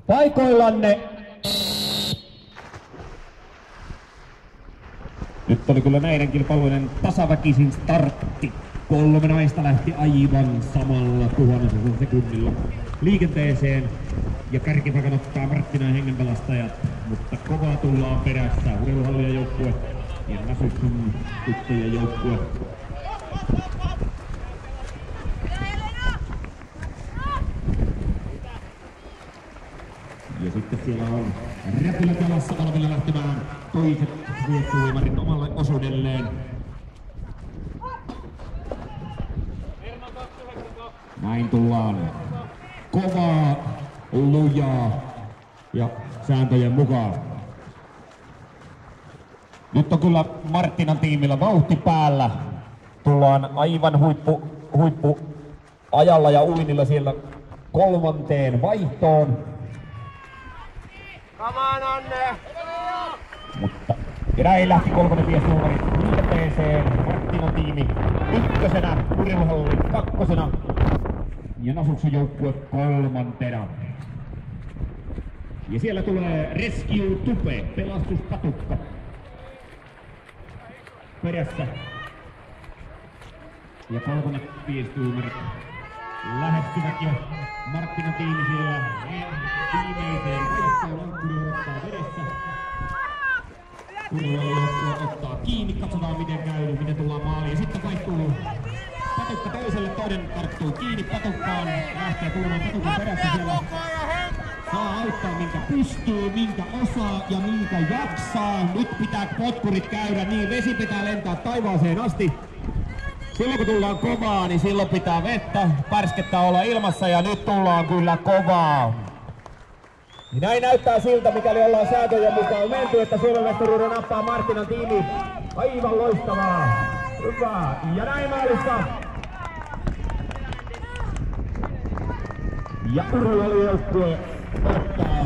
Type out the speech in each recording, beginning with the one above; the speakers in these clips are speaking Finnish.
Paikoillanne. Nyt oli kyllä näiden kilpailuiden tasaväkisin startti. 3 naista lähti aivan samalla 1000 sekunnilla liikenteeseen. Ja kärkipaikan ottaa Marttinan hengenpelastajat, mutta kovaa tullaan perässä. Urheiluhallien joukkue ja Nasuksen tyttöjen joukkue. Ja sitten siellä on räpylät jalassa valmiina lähtemään toiset Rieksuuimarin omalle osuudelleen. Näin tullaan kovaa, lujaa ja sääntöjen mukaan. Nyt on kyllä Marttinan tiimillä vauhti päällä. Tullaan aivan huippu ajalla ja uinnilla siellä 3. vaihtoon. Come on, Anne! Mutta näin lähti 3. miesnuomari liikenteeseen. Marttinan tiimi 1. Urheiluhalli 2. ja Nasuksen joukkue 3. Ja siellä tulee Rescue Tupe, pelastuspatukka perässä. Ja 3. miesnuomarit lähestyvät jo Marttinan tiimi siellä viimeiseen vaihtoon. Ankkuri odottaa vedessä. Urheilujoukko ottaa kiinni, katsotaan miten käy, miten tullaan maaliin. Ja sitten vaihtuu patukka toiselle, toinen tarttuu kiinni patukkaan, lähtee tulemaan patukan perässä siellä. Saa auttaa minkä pystyy, minkä osaa ja minkä jaksaa. Nyt pitää potkurit käydä niin, vesi pitää lentää taivaaseen asti. Silloin kun tullaan kovaa, niin silloin pitää vettä, pärskettä olla ilmassa ja nyt tullaan kyllä kovaa. Ja näin näyttää siltä, mikäli ollaan sääntöjen mukaan menty, että Suomen mestaruuden nappaa Marttinan tiimi. Aivan loistavaa. Hyvä. Ja näin maalissa. Ja urheilujoukkue ottaa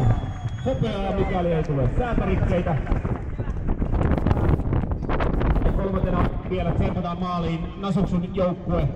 hopeaa, mikäli ei tule sääntöritteitä. Ja 3. vielä tsempataan maaliin Nasuksen joukkue.